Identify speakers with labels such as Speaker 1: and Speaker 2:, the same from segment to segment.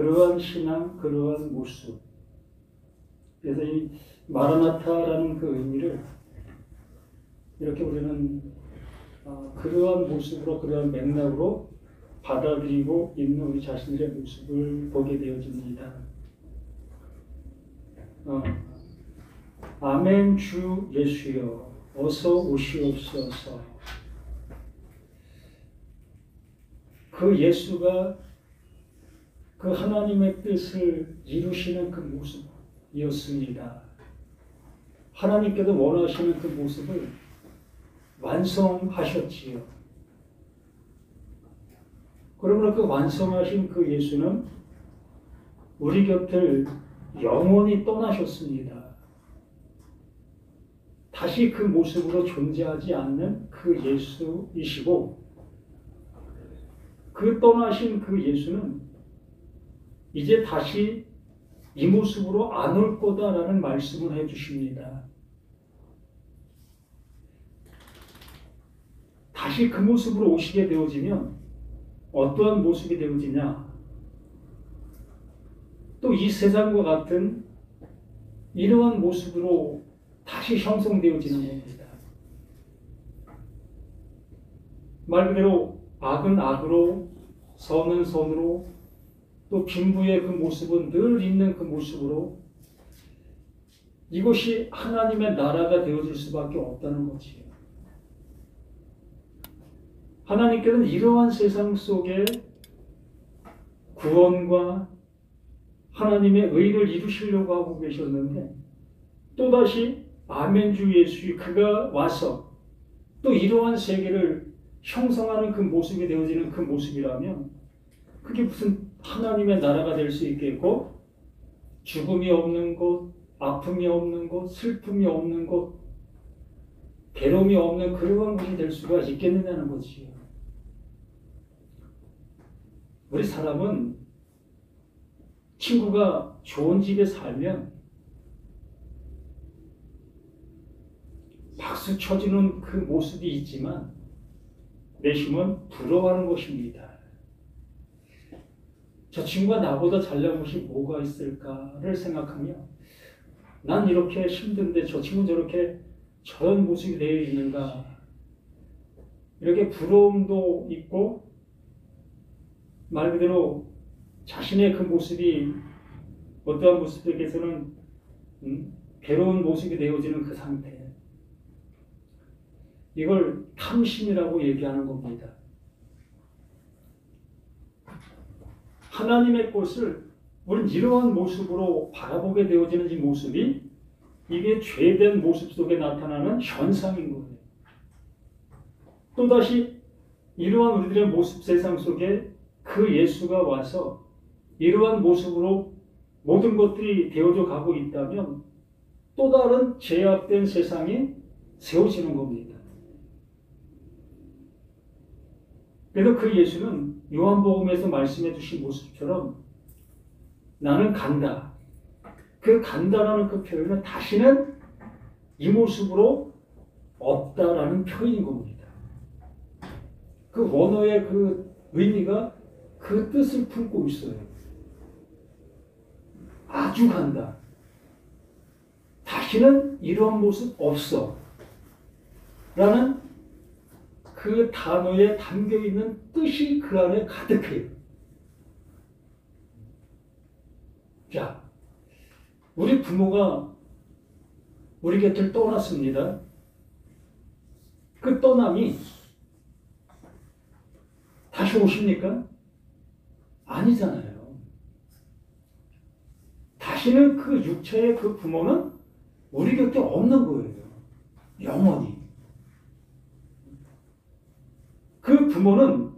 Speaker 1: 그러한 신앙, 그러한 모습. 그래서 이 마라나타라는 그 의미를 이렇게 우리는 그러한 모습으로, 그러한 맥락으로 받아들이고 있는 우리 자신들의 모습을 보게 되어집니다. 아멘. 주 예수여 어서 오시옵소서. 그 예수가 그 하나님의 뜻을 이루시는 그 모습이었습니다. 하나님께서 원하시는 그 모습을 완성하셨지요. 그러므로 그 완성하신 그 예수는 우리 곁을 영원히 떠나셨습니다. 다시 그 모습으로 존재하지 않는 그 예수이시고, 그 떠나신 그 예수는 이제 다시 이 모습으로 안 올 거다라는 말씀을 해주십니다. 다시 그 모습으로 오시게 되어지면 어떠한 모습이 되어지냐? 또 이 세상과 같은 이러한 모습으로 다시 형성되어지는 겁니다. 말 그대로 악은 악으로, 선은 선으로, 또 빈부의 그 모습은 늘 있는 그 모습으로 이것이 하나님의 나라가 되어질 수밖에 없다는 것이에요. 하나님께서는 이러한 세상 속에 구원과 하나님의 의를 이루시려고 하고 계셨는데, 또다시 아멘 주 예수 그가 와서 또 이러한 세계를 형성하는 그 모습이 되어지는 그 모습이라면 그게 무슨 하나님의 나라가 될 수 있겠고, 죽음이 없는 곳, 아픔이 없는 곳, 슬픔이 없는 곳, 괴로움이 없는 그러한 곳이 될 수가 있겠느냐는 거지요. 우리 사람은 친구가 좋은 집에 살면 박수 쳐주는 그 모습이 있지만 내심은 부러워하는 것입니다. 저 친구가 나보다 잘난 것이 뭐가 있을까를 생각하며 난 이렇게 힘든데 저 친구는 저런 모습이 되어 있는가, 이렇게 부러움도 있고, 말 그대로 자신의 그 모습이 어떠한 모습에게서는 괴로운 모습이 되어지는 그 상태, 이걸 탐심이라고 얘기하는 겁니다. 하나님의 것을 우리는 이러한 모습으로 바라보게 되어지는 이 모습이 이게 죄된 모습 속에 나타나는 현상인 거예요. 또다시 이러한 우리들의 모습 세상 속에 그 예수가 와서 이러한 모습으로 모든 것들이 되어져 가고 있다면 또 다른 죄악된 세상이 세워지는 겁니다. 그래서 그 예수는 요한복음에서 말씀해 주신 모습처럼 나는 간다. 그 간다라는 그 표현은 다시는 이 모습으로 없다라는 표현인 겁니다. 그 원어의 그 의미가 그 뜻을 품고 있어요. 아주 간다. 다시는 이러한 모습 없어. 라는 그 단어에 담겨있는 뜻이 그 안에 가득해요. 자, 우리 부모가 우리 곁을 떠났습니다. 그 떠남이 다시 오십니까? 아니잖아요. 다시는 그 육체의 그 부모는 우리 곁에 없는 거예요. 영원히. 그 부모는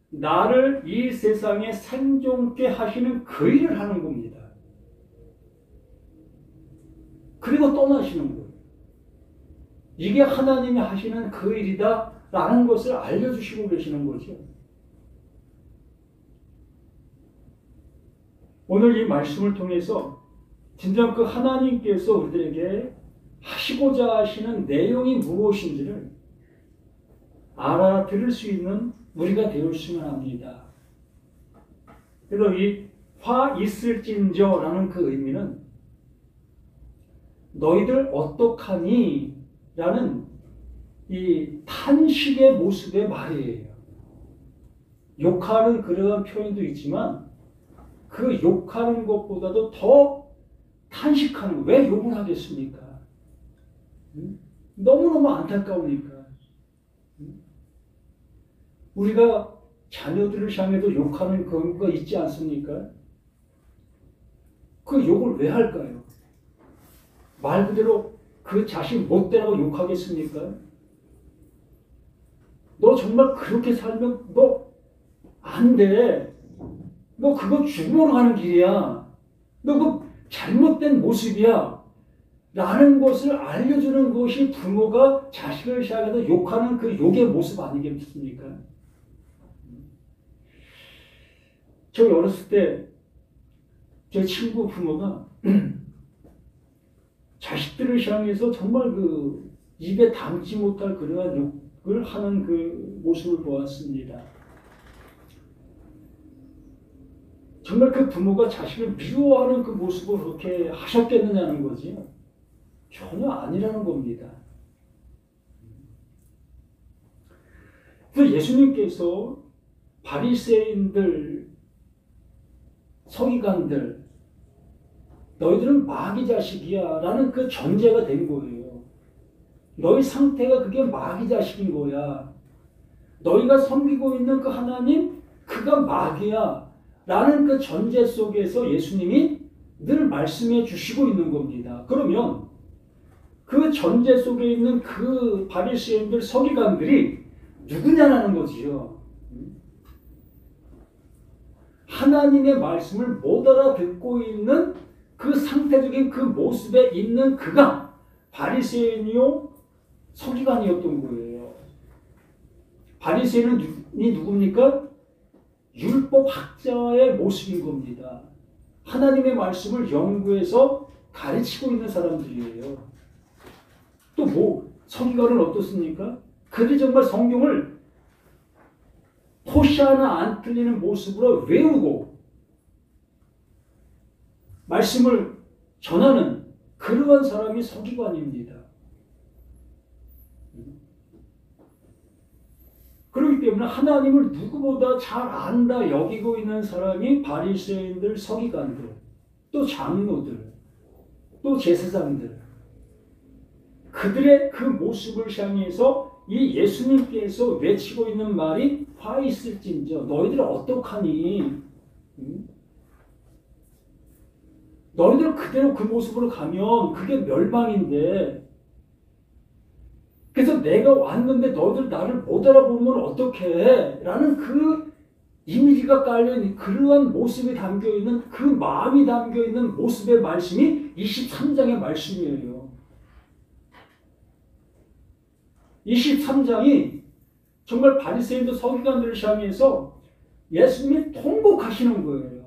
Speaker 1: 나를 이 세상에 생존케 하시는 그 일을 하는 겁니다. 그리고 떠나시는 거예요. 이게 하나님이 하시는 그 일이다 라는 것을 알려주시고 계시는 거죠. 오늘 이 말씀을 통해서 진정 그 하나님께서 우리들에게 하시고자 하시는 내용이 무엇인지를 알아들을 수 있는 우리가 되었으면 합니다. 그래서 이 화 있을진저라는 그 의미는 너희들 어떡하니? 라는 이 탄식의 모습의 말이에요. 욕하는 그러한 표현도 있지만 그 욕하는 것보다도 더 탄식하는, 왜 욕을 하겠습니까? 너무너무 안타까우니까. 우리가 자녀들을 향해도 욕하는 경우가 있지 않습니까? 그 욕을 왜 할까요? 말 그대로 그 자신 못되라고 욕하겠습니까? 너 정말 그렇게 살면 너 안 돼. 너 그거 죽음으로 가는 길이야. 너 그 잘못된 모습이야. 라는 것을 알려주는 것이 부모가 자식을 향해서 욕하는 그 욕의 모습 아니겠습니까? 저 어렸을 때 제 친구 부모가 자식들을 향해서 정말 그 입에 담지 못할 그러한 욕을 하는 그 모습을 보았습니다. 정말 그 부모가 자식을 미워하는 그 모습을 그렇게 하셨겠느냐는 거지. 전혀 아니라는 겁니다. 그래서 예수님께서 바리새인들, 서기관들, 너희들은 마귀 자식이야 라는 그 전제가 된 거예요. 너희 상태가 그게 마귀 자식인 거야. 너희가 섬기고 있는 그 하나님, 그가 마귀야 라는 그 전제 속에서 예수님이 늘 말씀해 주시고 있는 겁니다. 그러면 그 전제 속에 있는 그 바리새인들, 서기관들이 누구냐라는 거지요. 하나님의 말씀을 못 알아듣고 있는 그 상태적인 그 모습에 있는 그가 바리새인이요 서기관이었던 거예요. 바리새인이 누굽니까? 율법학자의 모습인 겁니다. 하나님의 말씀을 연구해서 가르치고 있는 사람들이에요. 또 뭐 서기관은 어떻습니까? 그들이 정말 성경을 토시 하나 안 틀리는 모습으로 외우고 말씀을 전하는 그러한 사람이 서기관입니다. 그렇기 때문에 하나님을 누구보다 잘 안다 여기고 있는 사람이 바리새인들, 서기관들, 또 장로들, 또 제사장들, 그들의 그 모습을 향해서 이 예수님께서 외치고 있는 말이 화 있을진저 너희들 어떡하니? 너희들 그대로 그 모습으로 가면 그게 멸망인데, 그래서 내가 왔는데 너희들 나를 못 알아보면 어떡해? 라는 그 이미지가 깔려있는 그러한 모습이 담겨있는, 그 마음이 담겨있는 모습의 말씀이 23장의 말씀이에요. 23장이 정말 바리새인들, 서기관들을 향해서 예수님이 통곡하시는 거예요.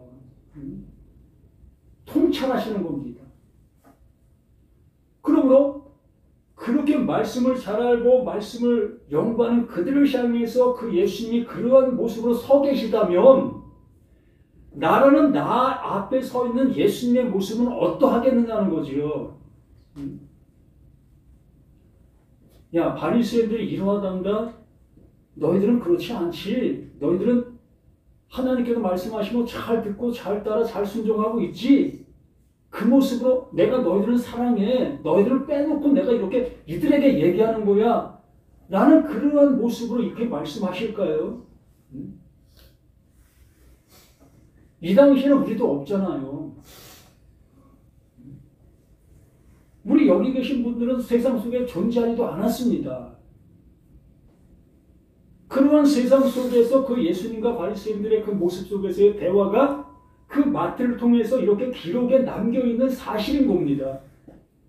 Speaker 1: 통찰하시는 겁니다. 그러므로 그렇게 말씀을 잘 알고 말씀을 연구하는 그들을 향해서 그 예수님이 그러한 모습으로 서 계시다면 나라는 나 앞에 서 있는 예수님의 모습은 어떠하겠느냐는 거지요. 야, 바리새인들이 이러하단다. 너희들은 그렇지 않지. 너희들은 하나님께서 말씀하시면 잘 듣고 잘 따라 잘 순종하고 있지. 그 모습으로 내가 너희들은 사랑해. 너희들을 빼놓고 내가 이렇게 이들에게 얘기하는 거야. 라는 그러한 모습으로 이렇게 말씀하실까요? 이 당시에는 우리도 없잖아요. 우리 여기 계신 분들은 세상 속에 존재하지도 않았습니다. 그러한 세상 속에서 그 예수님과 바리새인들의 그 모습 속에서의 대화가 그 마태를 통해서 이렇게 기록에 남겨있는 사실인 겁니다.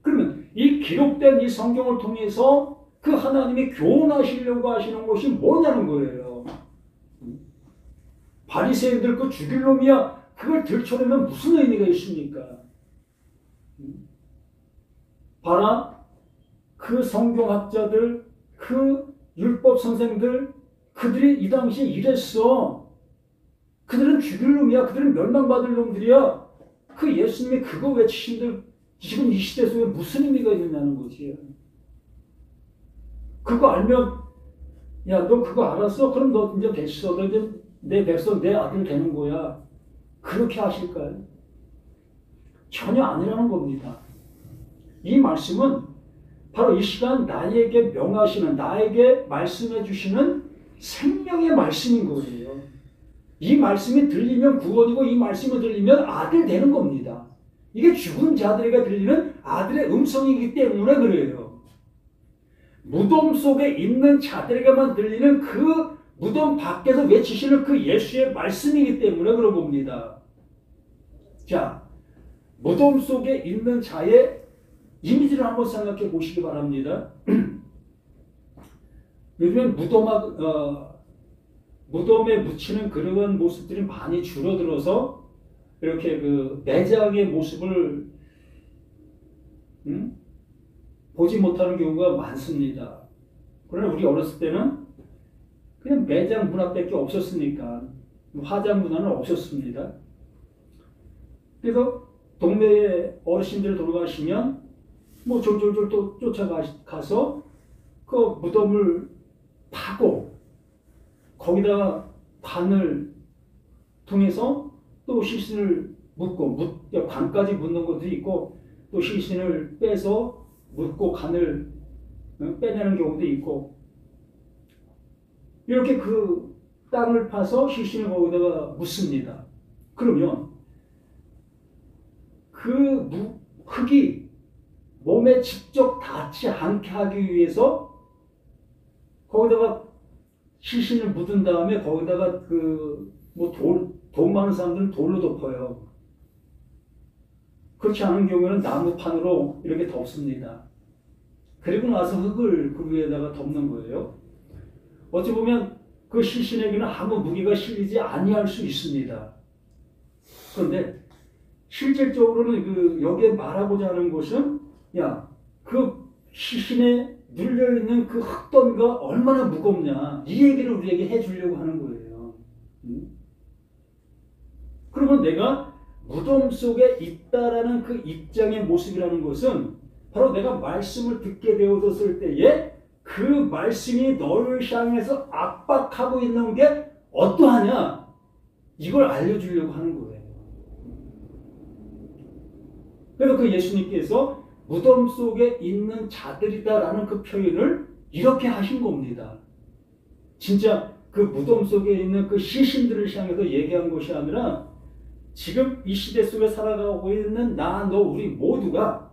Speaker 1: 그러면 이 기록된 이 성경을 통해서 그 하나님이 교훈하시려고 하시는 것이 뭐냐는 거예요. 바리새인들 그 죽일 놈이야. 그걸 들춰내면 무슨 의미가 있습니까? 봐라, 그 성경학자들, 그 율법 선생들, 그들이 이 당시에 이랬어. 그들은 죽일 놈이야. 그들은 멸망받을 놈들이야. 그 예수님이 그거 외치신들 지금 이 시대 속에 무슨 의미가 있느냐는 거지. 그거 알면 야, 너 그거 알았어? 그럼 너 이제 됐어. 너 이제 내 백성, 내 아들 되는 거야. 그렇게 하실까요? 전혀 아니라는 겁니다. 이 말씀은 바로 이 시간 나에게 명하시는, 나에게 말씀해 주시는 생명의 말씀인 거예요. 이 말씀이 들리면 구원이고 이 말씀이 들리면 아들 되는 겁니다. 이게 죽은 자들에게 들리는 아들의 음성이기 때문에 그래요. 무덤 속에 있는 자들에게만 들리는 그 무덤 밖에서 외치시는 그 예수의 말씀이기 때문에 그런 겁니다. 자, 무덤 속에 있는 자의 이미지를 한번 생각해 보시기 바랍니다. 요즘엔 무덤에 묻히는 그런 모습들이 많이 줄어들어서 이렇게 그 매장의 모습을 보지 못하는 경우가 많습니다. 그러나 우리 어렸을 때는 그냥 매장 문화밖에 없었으니까 화장 문화는 없었습니다. 그래서 동네에 어르신들 돌아가시면 뭐 졸졸졸 또 쫓아가서 그 무덤을 파고 거기다가 관을 통해서 또 시신을 묻고 관까지 묻는 것도 있고 또 시신을 빼서 묻고 간을 빼내는 경우도 있고 이렇게 그 땅을 파서 시신을 거기다가 묻습니다. 그러면 그 흙이 몸에 직접 닿지 않게 하기 위해서 거기다가 시신을 묻은 다음에 거기다가 돈 많은 사람들은 돌로 덮어요. 그렇지 않은 경우에는 나무판으로 이렇게 덮습니다. 그리고 나서 흙을 그 위에다가 덮는 거예요. 어찌 보면 그 시신에게는 아무 무게가 실리지 아니할 수 있습니다. 그런데 실질적으로는 여기에 말하고자 하는 것은 그 시신에 눌려있는 그 흙더미가 얼마나 무겁냐 이 얘기를 우리에게 해주려고 하는 거예요. 그러면 내가 무덤 속에 있다라는 그 입장의 모습이라는 것은 바로 내가 말씀을 듣게 되어졌을 때에 그 말씀이 너를 향해서 압박하고 있는 게 어떠하냐 이걸 알려주려고 하는 거예요. 그래서 그 예수님께서 무덤 속에 있는 자들이다라는 그 표현을 이렇게 하신 겁니다. 진짜 그 무덤 속에 있는 그 시신들을 향해서 얘기한 것이 아니라 지금 이 시대 속에 살아가고 있는 나, 너, 우리 모두가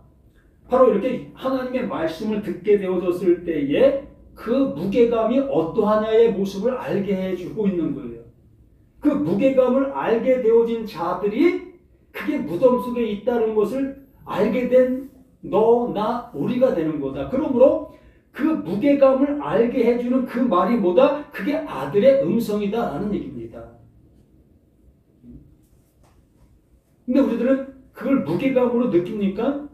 Speaker 1: 바로 이렇게 하나님의 말씀을 듣게 되어졌을 때에 그 무게감이 어떠하냐의 모습을 알게 해주고 있는 거예요. 그 무게감을 알게 되어진 자들이 그게 무덤 속에 있다는 것을 알게 된 너, 나, 우리가 되는 거다. 그러므로 그 무게감을 알게 해주는 그 말이 뭐다? 그게 아들의 음성이다라는 얘기입니다. 근데 우리들은 그걸 무게감으로 느낍니까?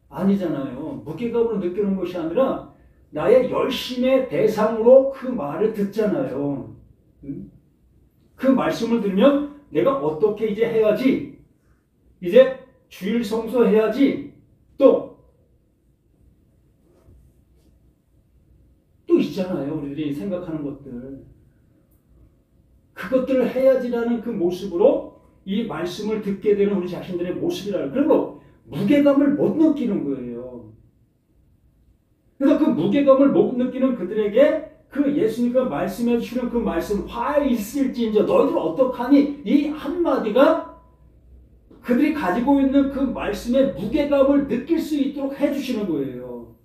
Speaker 1: 아니잖아요. 무게감으로 느끼는 것이 아니라 나의 열심의 대상으로 그 말을 듣잖아요. 그 말씀을 들으면 내가 어떻게 이제 해야지, 이제 주일 성수해야지, 또 있잖아요. 우리들이 생각하는 것들. 그것들을 해야지라는 그 모습으로 이 말씀을 듣게 되는 우리 자신들의 모습이라는. 그리고 무게감을 못 느끼는 거예요. 그래서 그 무게감을 못 느끼는 그들에게 그 예수님과 말씀해 주시는 그 말씀, 화 있을지인저 너희들 어떡하니? 이 한마디가 그들이 가지고 있는 그 말씀의 무게감을 느낄 수 있도록 해주시는 거예요.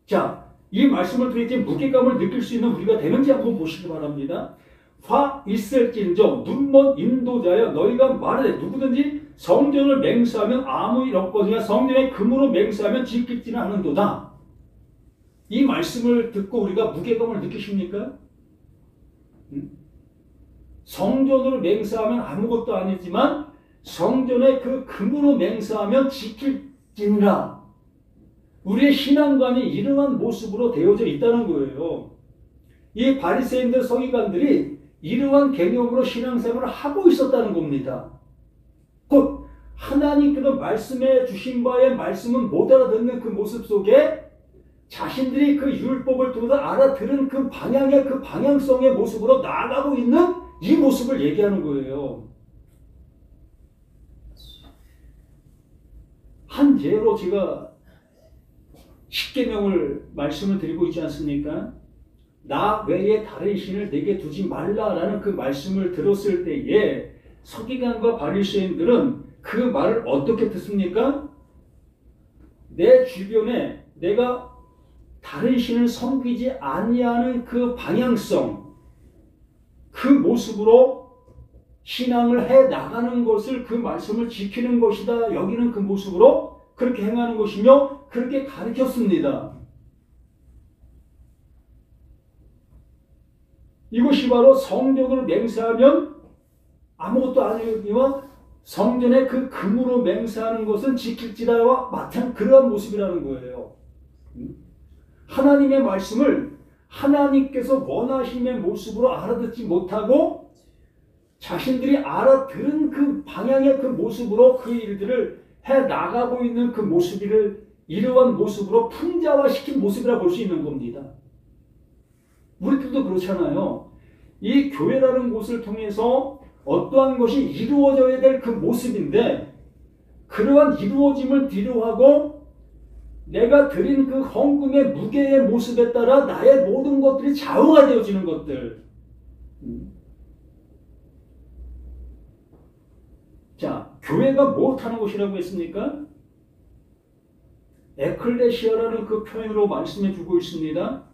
Speaker 1: 자, 이 말씀을 들을 때 무게감을 느낄 수 있는 우리가 되는지 한번 보시기 바랍니다. 화 있을진저 눈먼 인도자여 너희가 말하되 누구든지 성전을 맹세하면 아무 일 없거니와 성전의 금으로 맹세하면 지킬지는 않은도다. 이 말씀을 듣고 우리가 무게감을 느끼십니까? 성전으로 맹세하면 아무것도 아니지만 성전의 그 금으로 맹세하면 지킬지니라. 우리의 신앙관이 이러한 모습으로 되어져 있다는 거예요. 이 바리새인들 서기관들이 이러한 개념으로 신앙생활을 하고 있었다는 겁니다. 곧 하나님께서 말씀해 주신 바의 말씀은 못 알아듣는 그 모습 속에 자신들이 그 율법을 통해서 알아들은 그 방향의 그 방향성의 모습으로 나아가고 있는 이 모습을 얘기하는 거예요. 한 예로 제가 십계명을 말씀을 드리고 있지 않습니까? 나 외에 다른 신을 내게 두지 말라라는 그 말씀을 들었을 때에 서기관과 바리새인들은 그 말을 어떻게 듣습니까? 내 주변에 내가 다른 신을 섬기지 아니하는 그 방향성, 그 모습으로 신앙을 해 나가는 것을 그 말씀을 지키는 것이다 여기는 그 모습으로 그렇게 행하는 것이며 그렇게 가르쳤습니다. 이것이 바로 성전으로 맹세하면 아무것도 아니거니와 성전의 그 금으로 맹세하는 것은 지킬지라와 마찬가지 그러한 모습이라는 거예요. 하나님의 말씀을 하나님께서 원하심의 모습으로 알아듣지 못하고 자신들이 알아들은 그 방향의 그 모습으로 그 일들을 해 나가고 있는 그 모습을 이러한 모습으로 풍자화시킨 모습이라 볼 수 있는 겁니다. 우리들도 그렇잖아요. 이 교회라는 곳을 통해서 어떠한 것이 이루어져야 될 그 모습인데 그러한 이루어짐을 뒤로하고 내가 드린 그 헌금의 무게의 모습에 따라 나의 모든 것들이 좌우가 되어지는 것들. 자, 교회가 무엇하는 곳이라고 했습니까? 에클레시아라는 그 표현으로 말씀해 주고 있습니다.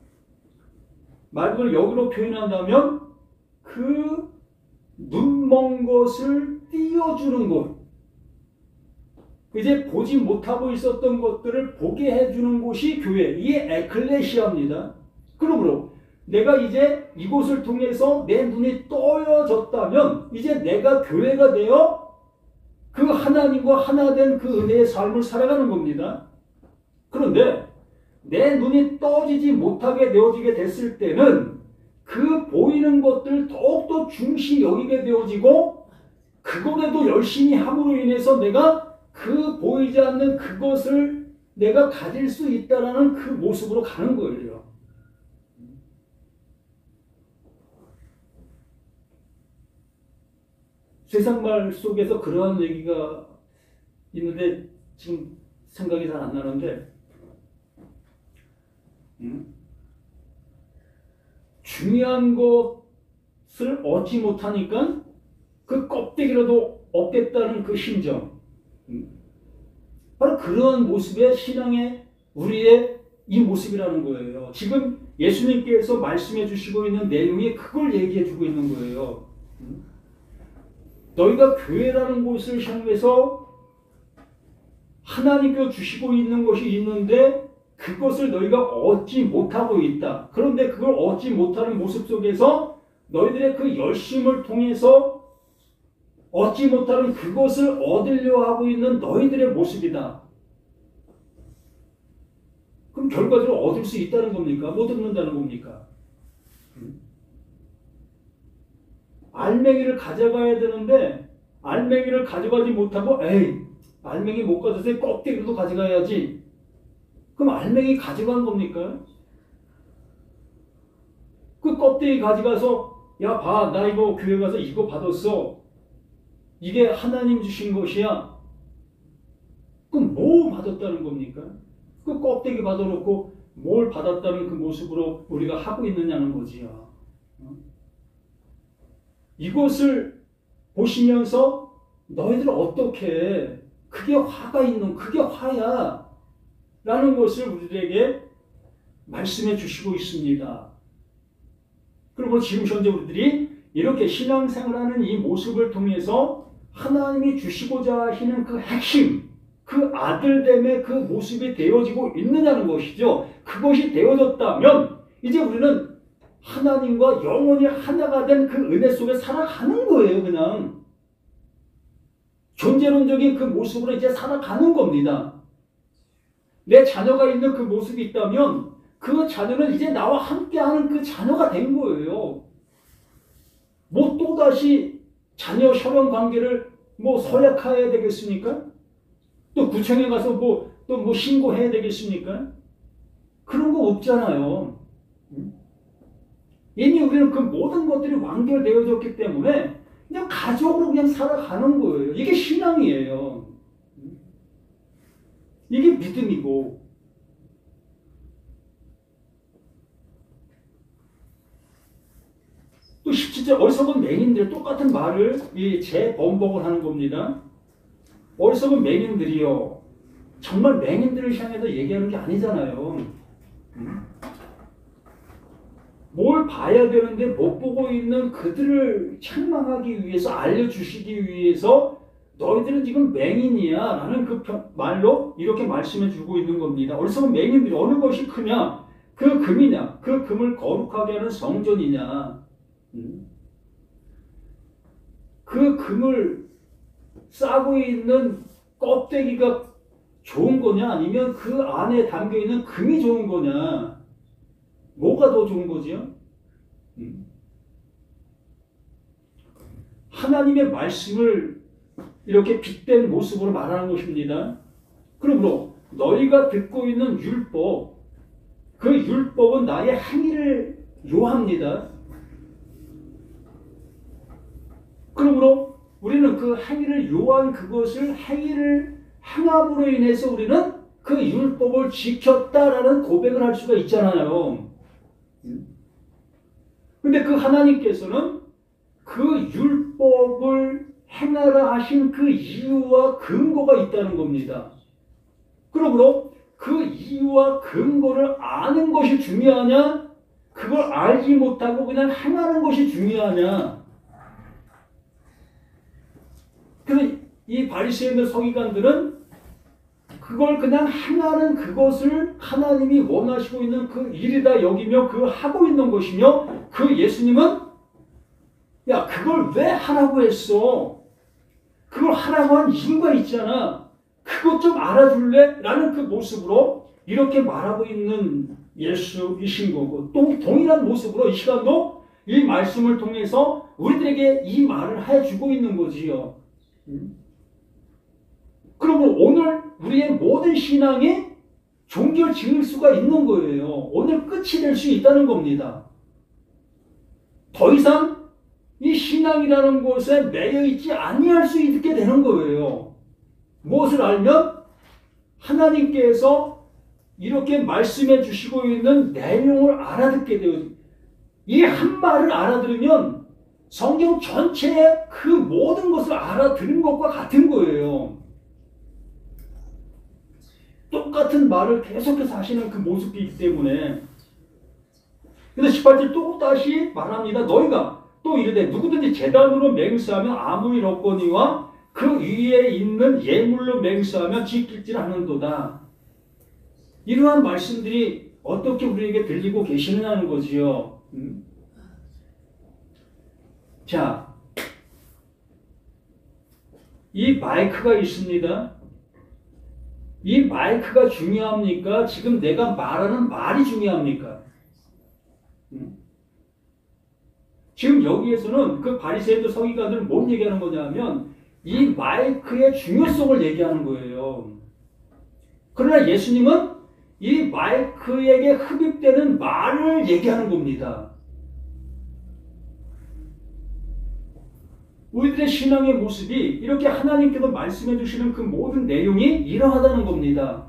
Speaker 1: 말을 여기로 표현한다면 그 눈먼 것을 띄워주는 곳, 이제 보지 못하고 있었던 것들을 보게 해주는 곳이 교회, 이게 에클레시아입니다. 그러므로 내가 이제 이곳을 통해서 내 눈이 떠여졌다면 이제 내가 교회가 되어 그 하나님과 하나 된 그 은혜의 삶을 살아가는 겁니다. 그런데 내 눈이 떠지지 못하게 되어지게 됐을 때는 그 보이는 것들 더욱더 중시 여기게 되어지고 그것에도 열심히 함으로 인해서 내가 그 보이지 않는 그것을 내가 가질 수 있다라는 그 모습으로 가는 거예요. 세상말 속에서 그러한 얘기가 있는데 지금 생각이 잘 안 나는데 중요한 것을 얻지 못하니까 그 껍데기라도 얻겠다는 그 심정, 바로 그러한 모습의 신앙의 우리의 이 모습이라는 거예요. 지금 예수님께서 말씀해 주시고 있는 내용이 그걸 얘기해 주고 있는 거예요. 너희가 교회라는 곳을 향해서 하나님께서 주시고 있는 것이 있는데 그것을 너희가 얻지 못하고 있다. 그런데 그걸 얻지 못하는 모습 속에서 너희들의 그 열심을 통해서 얻지 못하는 그것을 얻으려 하고 있는 너희들의 모습이다. 그럼 결과적으로 얻을 수 있다는 겁니까? 못 얻는다는 겁니까? 알맹이를 가져가야 되는데 알맹이를 가져가지 못하고 에이 알맹이 못 가져서 껍데기도 가져가야지. 그럼 알맹이 가져간 겁니까? 그 껍데기 가져가서 야 봐 나 이거 교회 가서 이거 받았어. 이게 하나님 주신 것이야. 그럼 뭐 받았다는 겁니까? 그 껍데기 받아놓고 뭘 받았다는 그 모습으로 우리가 하고 있느냐는 거지요. 이것을 보시면서 너희들 어떻게 그게 화가 있는 그게 화야 라는 것을 우리들에게 말씀해 주시고 있습니다. 그리고 지금 현재 우리들이 이렇게 신앙생활하는 이 모습을 통해서 하나님이 주시고자 하시는 그 핵심, 그 아들됨의 그 모습이 되어지고 있느냐는 것이죠. 그것이 되어졌다면 이제 우리는 하나님과 영원히 하나가 된 그 은혜 속에 살아가는 거예요. 그냥 존재론적인 그 모습으로 이제 살아가는 겁니다. 내 자녀가 있는 그 모습이 있다면 그 자녀는 이제 나와 함께하는 그 자녀가 된 거예요. 뭐 또다시 자녀 혈연 관계를 뭐 서약해야 되겠습니까? 또 구청에 가서 또 뭐 신고해야 되겠습니까? 그런 거 없잖아요. 이미 우리는 그 모든 것들이 완결되어졌기 때문에 그냥 가족으로 그냥 살아가는 거예요. 이게 신앙이에요. 이게 믿음이고. 또 17절 어리석은 맹인들 똑같은 말을 재번복을 하는 겁니다. 어리석은 맹인들이요. 정말 맹인들을 향해서 얘기하는 게 아니잖아요. 뭘 봐야 되는데 못 보고 있는 그들을 책망하기 위해서, 알려주시기 위해서 너희들은 지금 맹인이야 라는 그 말로 이렇게 말씀해 주고 있는 겁니다. 어리석은 맹인들이 어느 것이 크냐? 그 금이냐? 그 금을 거룩하게 하는 성전이냐? 그 금을 싸고 있는 껍데기가 좋은 거냐? 아니면 그 안에 담겨있는 금이 좋은 거냐? 뭐가 더 좋은 거지요? 하나님의 말씀을 이렇게 빗댄 모습으로 말하는 것입니다. 그러므로 너희가 듣고 있는 율법, 그 율법은 나의 행위를 요합니다. 그러므로 우리는 그 행위를 요한 그것을 행위를 행함으로 인해서 우리는 그 율법을 지켰다라는 고백을 할 수가 있잖아요. 근데 그 하나님께서는 그 율법을 행하라 하신 그 이유와 근거가 있다는 겁니다. 그러므로 그 이유와 근거를 아는 것이 중요하냐? 그걸 알지 못하고 그냥 행하는 것이 중요하냐? 그래서 이 바리새인들 서기관들은 그걸 그냥 행하는 그것을 하나님이 원하시고 있는 그 일이다 여기며 그 하고 있는 것이며, 그 예수님은 야 그걸 왜 하라고 했어? 그걸 하라고 한 이유가 있잖아. 그것 좀 알아줄래? 라는 그 모습으로 이렇게 말하고 있는 예수이신 거고, 또 동일한 모습으로 이 시간도 이 말씀을 통해서 우리들에게 이 말을 해주고 있는 거지요. 그러면 오늘 우리의 모든 신앙이 종결 지을 수가 있는 거예요. 오늘 끝이 될 수 있다는 겁니다. 더 이상 이 신앙이라는 곳에 매여 있지 아니할 수 있게 되는 거예요. 무엇을 알면 하나님께서 이렇게 말씀해 주시고 있는 내용을 알아듣게 되어, 이 한 말을 알아들으면 성경 전체의 그 모든 것을 알아들은 것과 같은 거예요. 똑같은 말을 계속해서 하시는 그 모습이 있기 때문에. 그래서 18절 또 다시 말합니다. 너희가 또 이르되 누구든지 제단으로 맹세하면 아무 일 없거니와 그 위에 있는 예물로 맹세하면 지킬질 않는도다. 이러한 말씀들이 어떻게 우리에게 들리고 계시느냐는 거지요. 자, 이 마이크가 있습니다. 이 마이크가 중요합니까? 지금 내가 말하는 말이 중요합니까? 지금 여기에서는 그 바리새인들 서기관들은 뭘 얘기하는 거냐면 이 마이크의 중요성을 얘기하는 거예요. 그러나 예수님은 이 마이크에게 흡입되는 말을 얘기하는 겁니다. 우리들의 신앙의 모습이 이렇게 하나님께서 말씀해 주시는 그 모든 내용이 이러하다는 겁니다.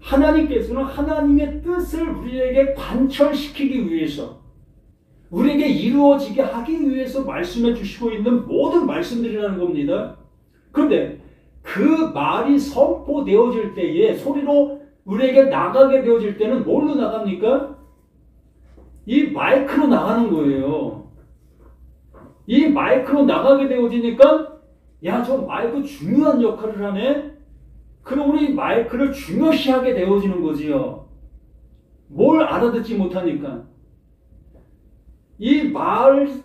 Speaker 1: 하나님께서는 하나님의 뜻을 우리에게 관철시키기 위해서, 우리에게 이루어지게 하기 위해서 말씀해 주시고 있는 모든 말씀들이라는 겁니다. 그런데 그 말이 선포되어질 때에, 소리로 우리에게 나가게 되어질 때는 뭘로 나갑니까? 이 마이크로 나가는 거예요. 이 마이크로 나가게 되어지니까 야, 저 마이크 중요한 역할을 하네? 그럼 우리 마이크를 중요시하게 되어지는 거지요. 뭘 알아듣지 못하니까. 이 말을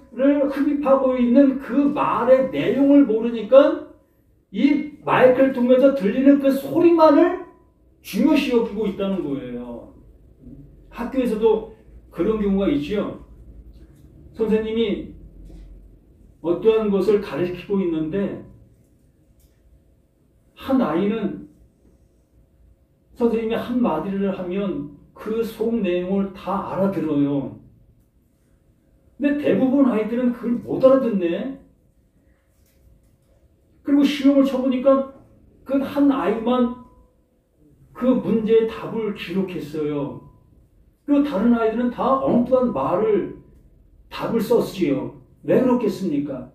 Speaker 1: 흡입하고 있는 그 말의 내용을 모르니까 이 마이크를 통해서 들리는 그 소리만을 중요시 여기고 있다는 거예요. 학교에서도 그런 경우가 있지요. 선생님이 어떠한 것을 가르치고 있는데 한 아이는 선생님이 한 마디를 하면 그 속 내용을 다 알아들어요. 근데 대부분 아이들은 그걸 못 알아듣네. 그리고 시험을 쳐보니까 그 한 아이만 그 문제의 답을 기록했어요. 그리고 다른 아이들은 다 엉뚱한 답을 썼지요. 왜 그렇겠습니까?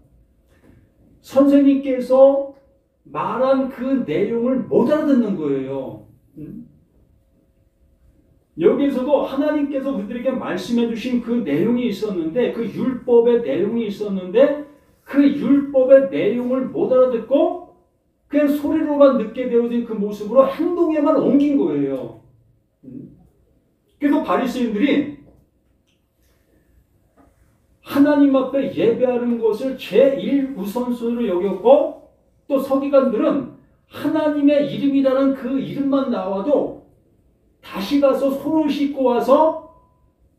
Speaker 1: 선생님께서 말한 그 내용을 못 알아듣는 거예요. 여기에서도 하나님께서 우리들에게 말씀해 주신 그 내용이 있었는데, 그 율법의 내용이 있었는데, 그 율법의 내용을 못 알아듣고 그냥 소리로만 듣게 되어진 그 모습으로 행동에만 옮긴 거예요. 그래서 바리새인들이 하나님 앞에 예배하는 것을 제1우선순위로 여겼고, 또 서기관들은 하나님의 이름이라는 그 이름만 나와도 다시 가서 손을 씻고 와서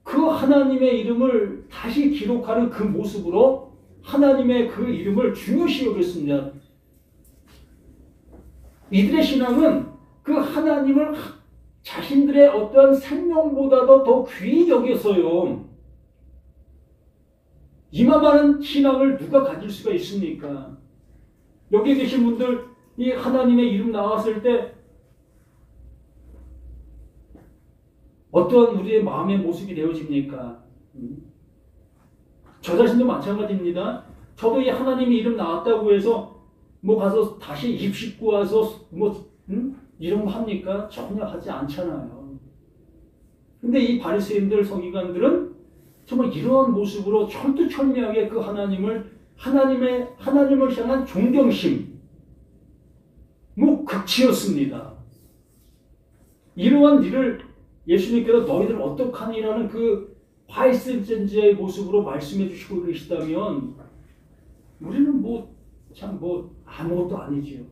Speaker 1: 그 하나님의 이름을 다시 기록하는 그 모습으로 하나님의 그 이름을 중요시 여겼습니다. 이들의 신앙은 그 하나님을 자신들의 어떠한 생명보다도 더 귀히 여겼어요. 이만한 신앙을 누가 가질 수가 있습니까? 여기 계신 분들, 이 하나님의 이름 나왔을 때 어떠한 우리의 마음의 모습이 되어집니까? 저 자신도 마찬가지입니다. 저도 이 하나님의 이름 나왔다고 해서 뭐 가서 다시 입 씻고 와서 이런 거 합니까? 전혀 하지 않잖아요. 근데 이 바리새인들, 서기관들은 정말 이러한 모습으로 철두철미하게 그 하나님을 향한 존경심, 극치였습니다. 이러한 일을 예수님께서 너희들 어떡하니라는 그 화이센젠지의 모습으로 말씀해 주시고 계시다면 우리는 아무것도 아니지요.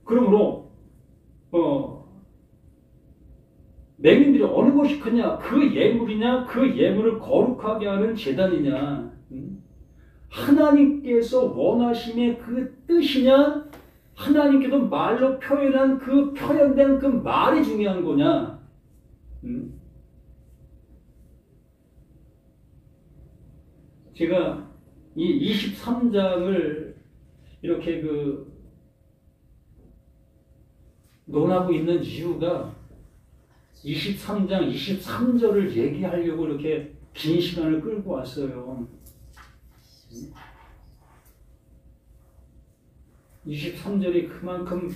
Speaker 1: 그러므로 맹인들이 어느 것이 크냐? 그 예물이냐? 그 예물을 거룩하게 하는 제단이냐? 하나님께서 원하심의 그 뜻이냐? 하나님께서 말로 표현한 그 표현된 그 말이 중요한 거냐? 제가 이 23장을 이렇게 논하고 있는 이유가 23장 23절을 얘기하려고 이렇게 긴 시간을 끌고 왔어요. 23절이 그만큼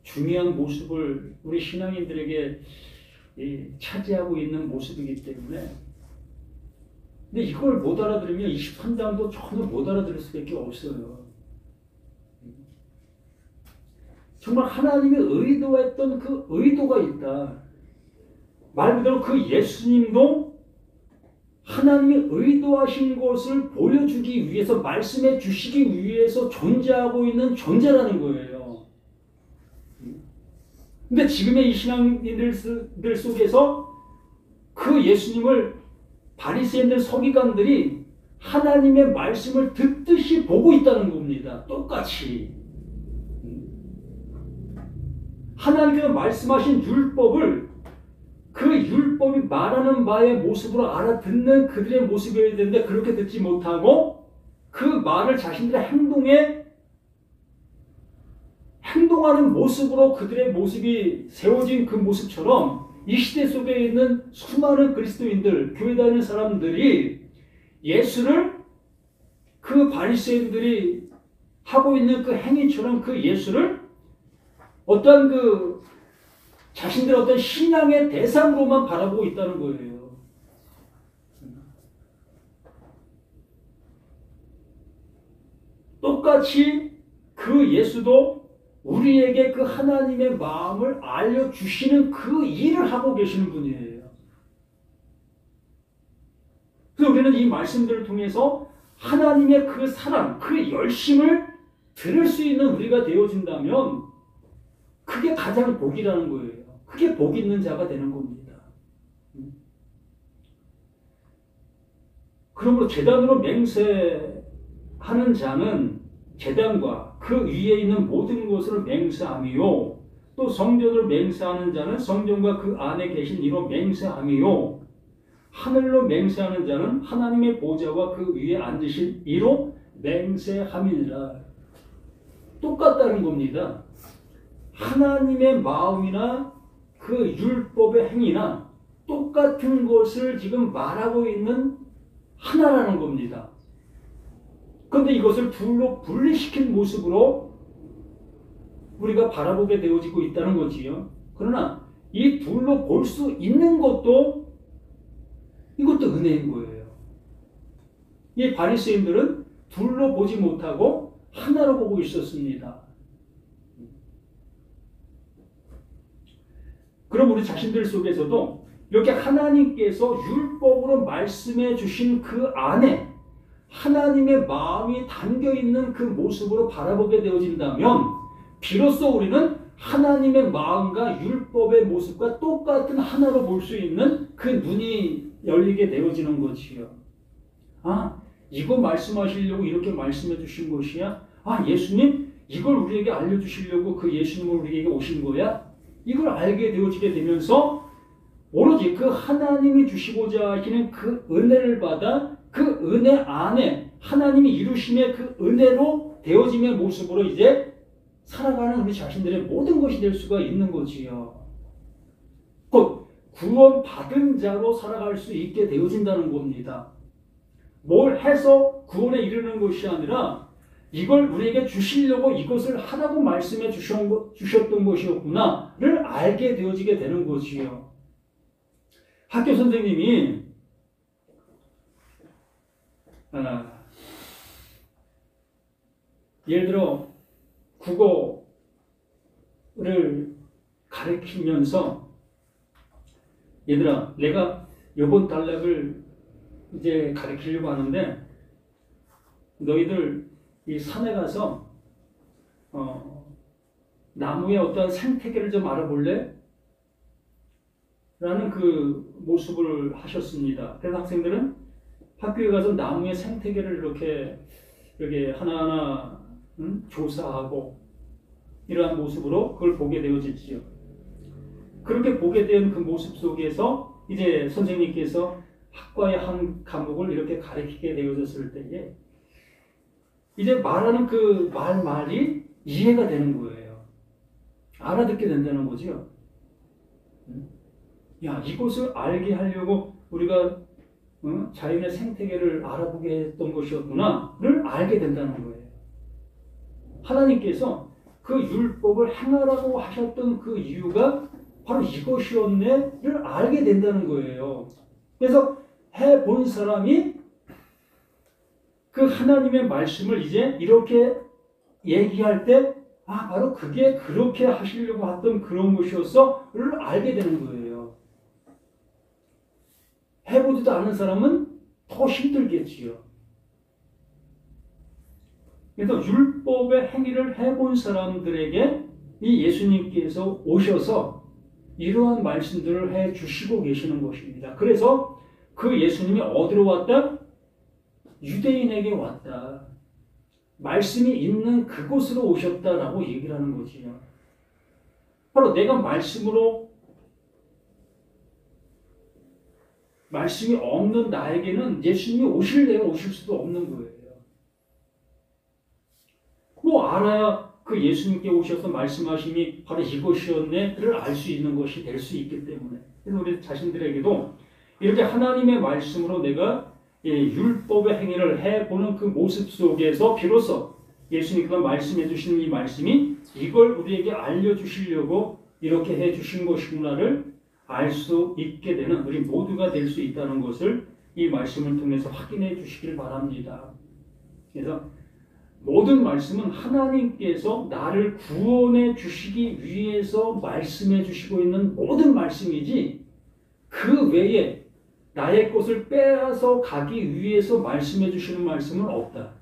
Speaker 1: 중요한 모습을 우리 신앙인들에게 차지하고 있는 모습이기 때문에, 근데 이걸 못 알아들으면 23장도 전혀 못 알아들을 수밖에 없어요. 정말 하나님이 의도했던 그 의도가 있다. 말 그대로 그 예수님도 하나님이 의도하신 것을 보여주기 위해서, 말씀해 주시기 위해서 존재하고 있는 존재라는 거예요. 근데 지금의 이 신앙인들 속에서 그 예수님을 바리새인들, 서기관들이 하나님의 말씀을 듣듯이 보고 있다는 겁니다. 똑같이. 하나님께서 말씀하신 율법을 그 율법이 말하는 바의 모습으로 알아듣는 그들의 모습이어야 되는데 그렇게 듣지 못하고 그 말을 자신들의 행동하는 모습으로 그들의 모습이 세워진 그 모습처럼 이 시대 속에 있는 수많은 그리스도인들, 교회 다니는 사람들이 예수를 그 바리새인들이 하고 있는 그 행위처럼 그 예수를 어떤 자신들의 어떤 신앙의 대상으로만 바라보고 있다는 거예요. 똑같이 그 예수도 우리에게 그 하나님의 마음을 알려주시는 그 일을 하고 계시는 분이에요. 그래서 우리는 이 말씀들을 통해서 하나님의 그 사랑, 그 열심을 들을 수 있는 우리가 되어진다면 그게 가장 복이라는 거예요. 그게 복 있는 자가 되는 겁니다. 그러므로 제단으로 맹세하는 자는 제단과 그 위에 있는 모든 것을 맹세함이요. 또 성전으로 맹세하는 자는 성전과 그 안에 계신 이로 맹세함이요. 하늘로 맹세하는 자는 하나님의 보좌와 그 위에 앉으신 이로 맹세함이니라. 똑같다는 겁니다. 하나님의 마음이나 그 율법의 행위나 똑같은 것을 지금 말하고 있는 하나라는 겁니다. 그런데 이것을 둘로 분리시킨 모습으로 우리가 바라보게 되어지고 있다는 거지요. 그러나 이 둘로 볼 수 있는 것도 이것도 은혜인 거예요. 이 바리새인들은 둘로 보지 못하고 하나로 보고 있었습니다. 그럼 우리 자신들 속에서도 이렇게 하나님께서 율법으로 말씀해 주신 그 안에 하나님의 마음이 담겨 있는 그 모습으로 바라보게 되어진다면 비로소 우리는 하나님의 마음과 율법의 모습과 똑같은 하나로 볼 수 있는 그 눈이 열리게 되어지는 것이요. 아, 이거 말씀하시려고 이렇게 말씀해 주신 것이야? 아, 예수님 이걸 우리에게 알려주시려고 그 예수님을 우리에게 오신 거야? 이걸 알게 되어지게 되면서 오로지 그 하나님이 주시고자 하시는 그 은혜를 받아 그 은혜 안에 하나님이 이루심의 그 은혜로 되어짐의 모습으로 이제 살아가는 우리 자신들의 모든 것이 될 수가 있는 거지요. 곧 구원받은 자로 살아갈 수 있게 되어진다는 겁니다. 뭘 해서 구원에 이르는 것이 아니라 이걸 우리에게 주시려고 이것을 하라고 말씀해 주셨던 것이었구나를 알게 되어지게 되는 것이요. 학교 선생님이 예를 들어 국어를 가르치면서 얘들아 내가 이번 단락을 이제 가르치려고 하는데 너희들 이 산에 가서 나무의 어떤 생태계를 좀 알아볼래? 라는 그 모습을 하셨습니다. 그래서 학생들은 학교에 가서 나무의 생태계를 이렇게 하나하나 조사하고 이러한 모습으로 그걸 보게 되어지지요. 그렇게 보게 된 그 모습 속에서 이제 선생님께서 학과의 한 과목을 이렇게 가르치게 되어졌을 때에 이제 말하는 그 말이 이해가 되는 거예요. 알아듣게 된다는 거죠. 야, 이것을 알게 하려고 우리가 자연의 생태계를 알아보게 했던 것이었구나를 알게 된다는 거예요. 하나님께서 그 율법을 행하라고 하셨던 그 이유가 바로 이것이었네를 알게 된다는 거예요. 그래서 해본 사람이 그 하나님의 말씀을 이제 이렇게 얘기할 때 아, 바로 그게 그렇게 하시려고 했던 그런 것이었어를 알게 되는 거예요. 해보지도 않은 사람은 더 힘들겠지요. 그래서 율법의 행위를 해본 사람들에게 이 예수님께서 오셔서 이러한 말씀들을 해 주시고 계시는 것입니다. 그래서 그 예수님이 어디로 왔다? 유대인에게 왔다. 말씀이 있는 그곳으로 오셨다라고 얘기를 하는 거지요. 바로 내가 말씀이 없는 나에게는 예수님이 오실래야 오실 수도 없는 거예요. 뭐 알아야 그 예수님께 오셔서 말씀하심이 바로 이것이었네를 알 수 있는 것이 될 수 있기 때문에. 그래서 우리 자신들에게도 이렇게 하나님의 말씀으로 내가 율법의 행위를 해보는 그 모습 속에서 비로소 예수님께서 말씀해 주시는 이 말씀이 이걸 우리에게 알려주시려고 이렇게 해주신 것이구나를 알 수 있게 되는 우리 모두가 될 수 있다는 것을 이 말씀을 통해서 확인해 주시길 바랍니다. 그래서 모든 말씀은 하나님께서 나를 구원해 주시기 위해서 말씀해 주시고 있는 모든 말씀이지 그 외에 나의 것을 빼앗아 가기 위해서 말씀해 주시는 말씀은 없다.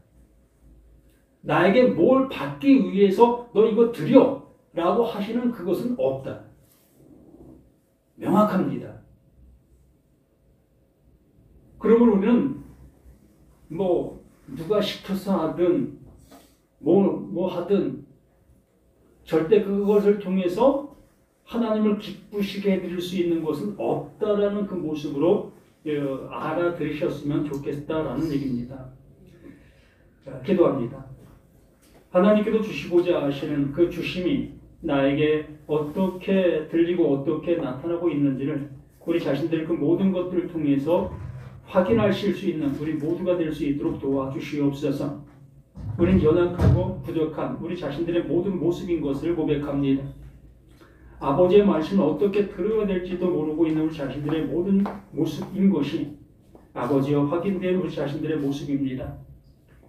Speaker 1: 나에게 뭘 받기 위해서 너 이거 드려 라고 하시는 그것은 없다. 명확합니다. 그러므로 우리는 뭐 누가 시켜서 하든 뭐 하든 절대 그것을 통해서 하나님을 기쁘시게 해드릴 수 있는 것은 없다라는 그 모습으로 알아들으셨으면 좋겠다라는 얘기입니다. 기도합니다. 하나님께서 주시고자 하시는 그 주심이 나에게 어떻게 들리고 어떻게 나타나고 있는지를 우리 자신들 그 모든 것들을 통해서 확인하실 수 있는 우리 모두가 될 수 있도록 도와주시옵소서. 우리는 연약하고 부족한 우리 자신들의 모든 모습인 것을 고백합니다. 아버지의 말씀을 어떻게 들어야 될지도 모르고 있는 우리 자신들의 모든 모습인 것이 아버지와 확인된 우리 자신들의 모습입니다.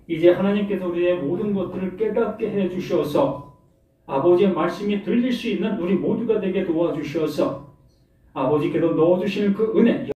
Speaker 1: 이제 하나님께서 우리의 모든 것들을 깨닫게 해주셔서 아버지의 말씀이 들릴 수 있는 우리 모두가 되게 도와주셔서 아버지께서 넣어주시는 그 은혜